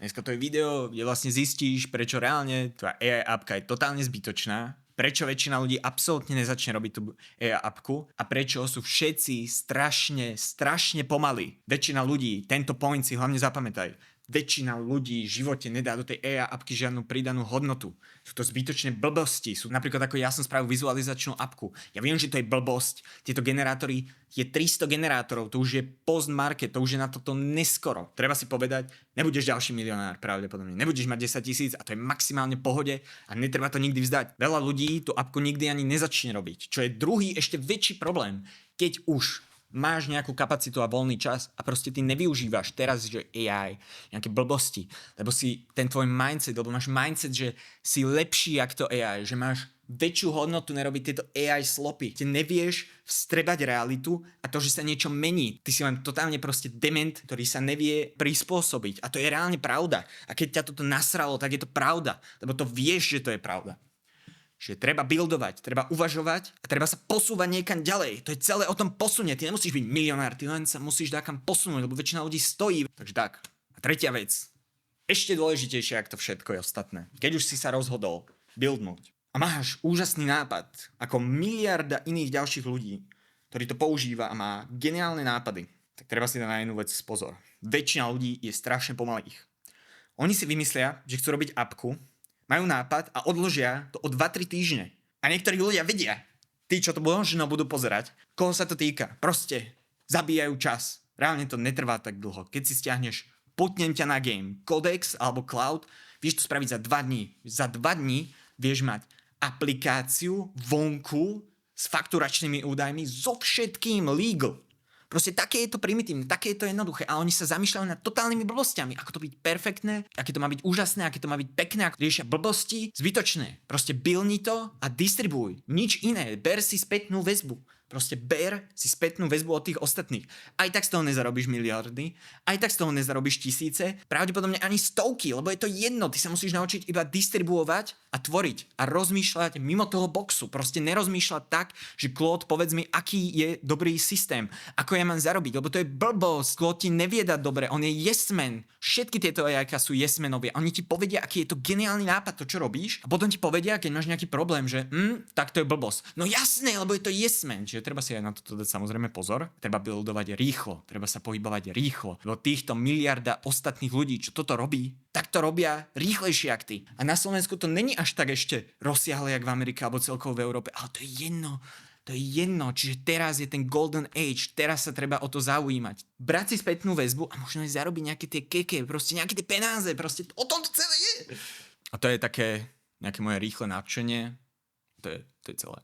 Dneska to je video, kde vlastne zistíš, prečo reálne tvoja AI appka je totálne zbytočná, prečo väčšina ľudí absolútne nezačne robiť tú AI appku a prečo sú všetci strašne pomalí. Väčšina ľudí, tento point si hlavne zapamätaj, väčšina ľudí v živote nedá do tej AI appky žiadnu pridanú hodnotu. Sú to zbytočné blbosti. Sú napríklad ako ja som spravil vizualizačnú appku. Ja viem, že to je blbosť. Tieto generátory, je 300 generátorov, to už je post-market, to už je na toto neskoro. Treba si povedať, nebudeš ďalší milionár pravdepodobne. Nebudeš mať 10 000 a to je maximálne pohode a netreba to nikdy vzdať. Veľa ľudí tú appku nikdy ani nezačne robiť, čo je druhý ešte väčší problém. Keď už máš nejakú kapacitu a voľný čas a proste ty nevyužívaš teraz, že AI, nejaké blbosti, lebo si ten tvoj mindset, lebo máš mindset, že si lepší jak to AI, že máš väčšiu hodnotu nerobiť tieto AI slopy. Ty nevieš vstrebať realitu a to, že sa niečo mení. Ty si len totálne proste dement, ktorý sa nevie prispôsobiť. A to je reálne pravda. A keď ťa toto nasralo, tak je to pravda. Lebo to vieš, že to je pravda. Že treba buildovať, treba uvažovať a treba sa posúvať niekam ďalej. To je celé o tom posune. Ty nemusíš byť milionár, ty len sa musíš dákam posunúť, lebo väčšina ľudí stojí. Takže tak. A tretia vec. Ešte dôležitejšie, ako to všetko je ostatné. Keď už si sa rozhodol buildnúť a máš úžasný nápad, ako miliarda iných ďalších ľudí, ktorí to používa a má geniálne nápady, tak treba si dať na jednu vec pozor. Väčšina ľudí je strašne pomalých. Oni si vymyslia, že chcú robiť appku, majú nápad a odložia to o 2-3 týždne. A niektorí ľudia vedia, tí, čo to možno budú pozerať, koho sa to týka. Proste zabíjajú čas. Reálne to netrvá tak dlho. Keď si stiahneš, putnem ťa na game, Codex alebo Cloud, vieš to spraviť za 2 dní. Za 2 dní vieš mať aplikáciu vonku s fakturačnými údajmi so všetkým legal. Proste také je to primitívne, také je to jednoduché a oni sa zamýšľajú nad totálnymi blbostiami, ako to byť perfektné, aké to má byť úžasné, aké to má byť pekné, ako riešia blbosti, zbytočné. Proste buildni to a distribuj. Nič iné, ber si spätnú väzbu. Proste ber si spätnú väzbu od tých ostatných. Aj tak z toho nezarobíš miliardy, aj tak z toho nezarobíš tisíce, pravdepodobne ani stovky, lebo je to jedno, ty sa musíš naučiť iba distribuovať a tvoriť a rozmýšľať mimo toho boxu. Proste nerozmýšľať tak, že Claude, povedz mi, aký je dobrý systém, ako ja mám zarobiť, lebo to je blbosť. Claude ti nevie dať dobre, on je yes man. Všetky tieto AI-ka sú yes manovia. Oni ti povedia, aký je to geniálny nápad, to čo robíš, a potom ti povedia, keď máš nejaký problém, že tak to je blbosť. No jasné, lebo je to yes man. Čiže treba si aj na toto dať samozrejme pozor. Treba buildovať rýchlo, treba sa pohybovať rýchlo. Lebo týchto miliarda ostatných ľudí, čo toto robí, tak to robia rýchlejšie jak ty. A na Slovensku to není až tak ešte rozsiahle jak v Amerike alebo celkovo v Európe, ale to je jedno. To je jedno, čiže teraz je ten golden age, teraz sa treba o to zaujímať. Brať si spätnú väzbu a možno aj zarobiť nejaké tie keke, proste nejaké tie penáze, proste o tom to celé je. A to je také nejaké moje rýchle nadšenie. To je celé.